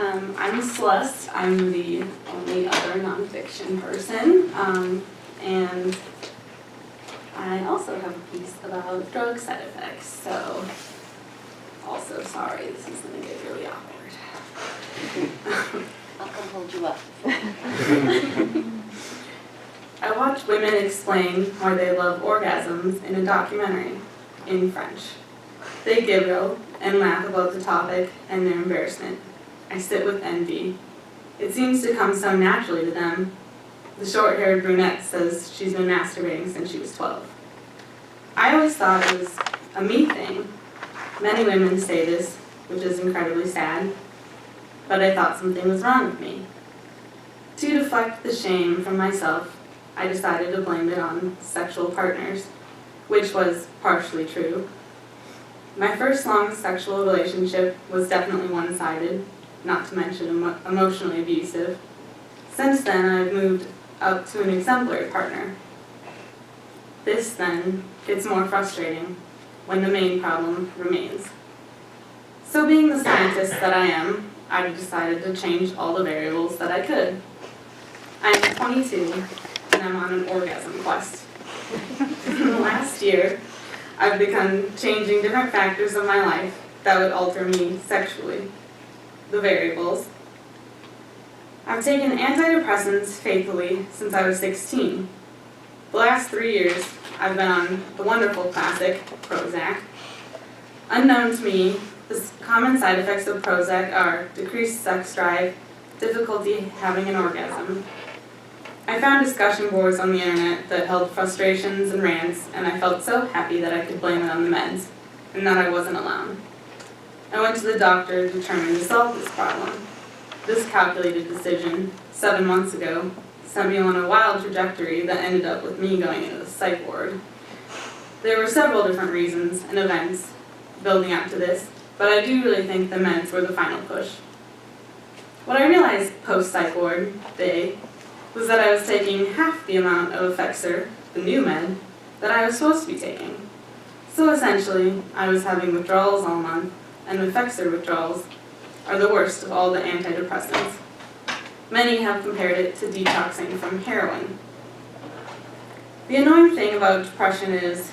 I'm Celeste. I'm the only other nonfiction person, and I also have a piece about drug side effects, so also sorry, this is going to get really awkward. I'll come hold you up. I watched women explain why they love orgasms in a documentary in French. They giggle and laugh about the topic and their embarrassment. I sit with envy. It seems to come so naturally to them. The short-haired brunette says she's been masturbating since she was 12. I always thought it was a me thing. Many women say this, which is incredibly sad, but I thought something was wrong with me. To deflect the shame from myself, I decided to blame it on sexual partners, which was partially true. My first long sexual relationship was definitely one-sided, not to mention emotionally abusive. Since then, I've moved up to an exemplary partner. This, then, gets more frustrating when the main problem remains. So being the scientist that I am, I've decided to change all the variables that I could. I'm 22, and I'm on an orgasm quest. In the last year, I've begun changing different factors of my life that would alter me sexually. The variables. I've taken antidepressants faithfully since I was 16. The last 3 years, I've been on the wonderful classic, Prozac. Unknown to me, the common side effects of Prozac are decreased sex drive, difficulty having an orgasm. I found discussion boards on the internet that held frustrations and rants, and I felt so happy that I could blame it on the meds, and that I wasn't alone. I went to the doctor determined to solve this problem. This calculated decision, 7 months ago, sent me on a wild trajectory that ended up with me going into the psych ward. There were several different reasons and events building up to this, but I do really think the meds were the final push. What I realized post-psych ward day was that I was taking half the amount of Effexor, the new med, that I was supposed to be taking. So essentially, I was having withdrawals all month, and Effexor withdrawals are the worst of all the antidepressants. Many have compared it to detoxing from heroin. The annoying thing about depression is,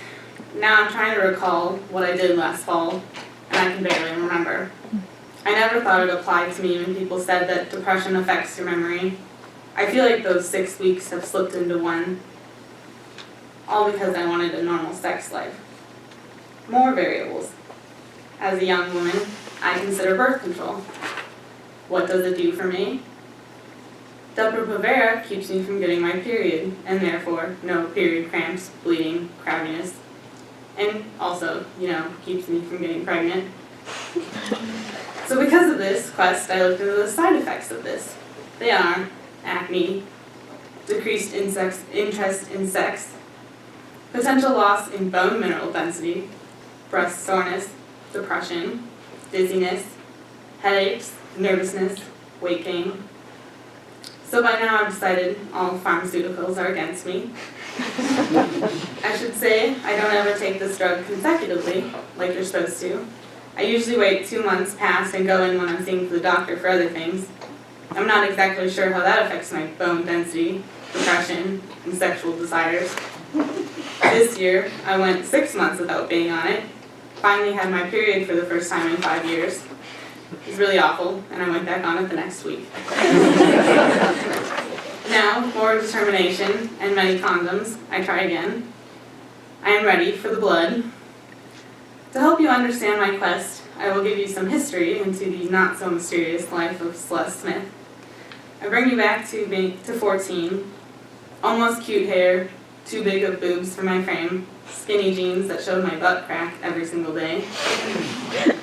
now I'm trying to recall what I did last fall, and I can barely remember. I never thought it applied to me when people said that depression affects your memory. I feel like those 6 weeks have slipped into one, all because I wanted a normal sex life. More variables. As a young woman, I consider birth control. What does it do for me? Depo-Provera keeps me from getting my period, and therefore no period cramps, bleeding, crabiness, and also, keeps me from getting pregnant. So because of this quest, I looked into the side effects of this. They are acne, decreased interest in sex, potential loss in bone mineral density, breast soreness, depression, dizziness, headaches, nervousness, weight gain. So by now I've decided all pharmaceuticals are against me. I should say I don't ever take this drug consecutively, like you're supposed to. I usually wait 2 months past and go in when I'm seeing the doctor for other things. I'm not exactly sure how that affects my bone density, depression, and sexual desires. This year, I went 6 months without being on it. Finally had my period for the first time in 5 years. It was really awful, and I went back on it the next week. Now, with more determination and many condoms, I try again. I am ready for the blood. To help you understand my quest, I will give you some history into the not-so-mysterious life of Celeste Smith. I bring you back to 14, almost cute hair, too big of boobs for my frame, skinny jeans that showed my butt crack every single day.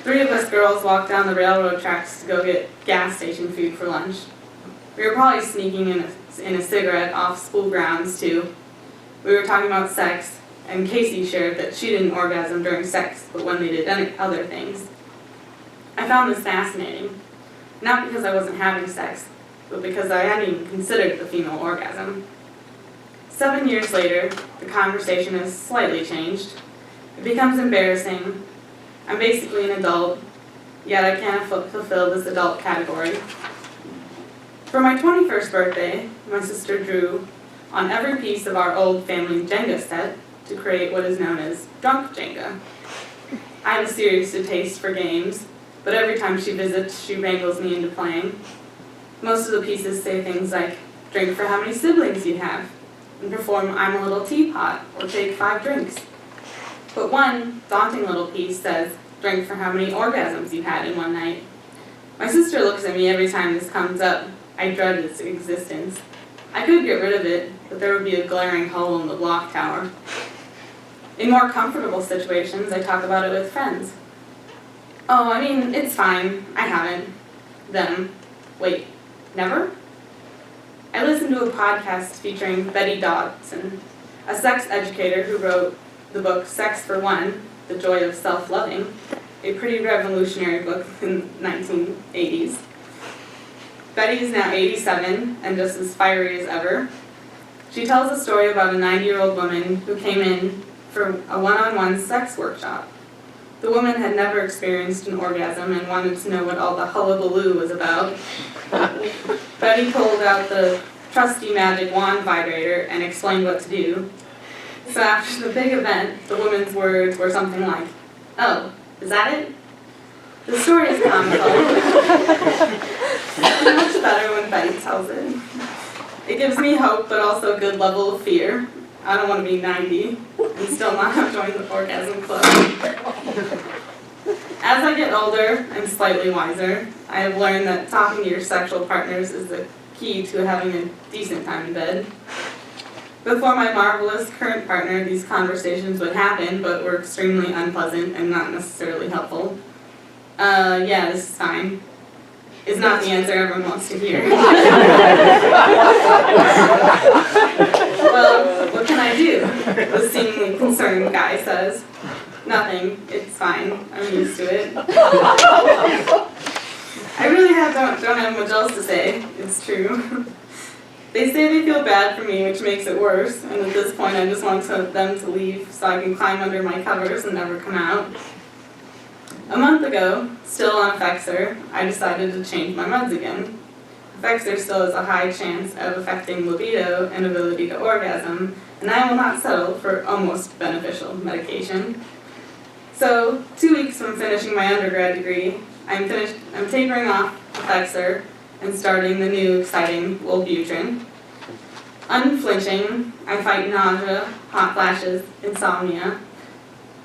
3 of us girls walked down the railroad tracks to go get gas station food for lunch. We were probably sneaking in a cigarette off school grounds, too. We were talking about sex, and Casey shared that she didn't orgasm during sex, but when they did other things. I found this fascinating, not because I wasn't having sex, but because I hadn't even considered the female orgasm. 7 years later, the conversation has slightly changed. It becomes embarrassing. I'm basically an adult. yet I can't fulfill this adult category. For my 21st birthday, my sister drew on every piece of our old family Jenga set to create what is known as drunk Jenga. I have a serious taste for games, but every time she visits, she wrangles me into playing. Most of the pieces say things like, drink for how many siblings you have, and perform I'm a little teapot, or take 5 drinks. But one daunting little piece says, drink for how many orgasms you had in one night. My sister looks at me every time this comes up. I dread its existence. I could get rid of it, but there would be a glaring hole in the block tower. In more comfortable situations, I talk about it with friends. Oh, I mean, it's fine. I haven't. Them. Wait, never? I listened to a podcast featuring Betty Dodson, a sex educator who wrote the book Sex for One, The Joy of Self-Loving, a pretty revolutionary book in the 1980s. Betty is now 87 and just as fiery as ever. She tells a story about a 90-year-old woman who came in for a one-on-one sex workshop. The woman had never experienced an orgasm and wanted to know what all the hullabaloo was about. Betty pulled out the trusty magic wand vibrator and explained what to do. So after the big event, the woman's words were something like, "Oh, is that it?" The story is comical. It's much better when Betty tells it. It gives me hope, but also a good level of fear. I don't want to be 90 and still not have joined the orgasm club. As I get older and slightly wiser, I have learned that talking to your sexual partners is the key to having a decent time in bed. Before my marvelous current partner, these conversations would happen, but were extremely unpleasant and not necessarily helpful. Yeah, this is fine. Is not the answer everyone wants to hear. Well, what can I do? The seemingly concerned guy says. Nothing. It's fine. I'm used to it. I really don't have much else to say. It's true. They say they feel bad for me, which makes it worse, and at this point I just want them to leave so I can climb under my covers and never come out. A month ago, still on Effexor, I decided to change my meds again. Effexor still has a high chance of affecting libido and ability to orgasm, and I will not settle for almost beneficial medication. So, 2 weeks from finishing my undergrad degree, I'm tapering off Effexor and starting the new exciting Wellbutrin. Unflinching, I fight nausea, hot flashes, insomnia,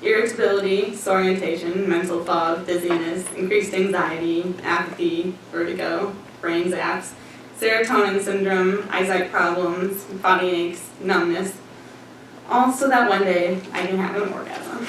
irritability, disorientation, mental fog, dizziness, increased anxiety, apathy, vertigo, brain zaps, serotonin syndrome, eyesight problems, body aches, numbness, all so that one day I can have an orgasm.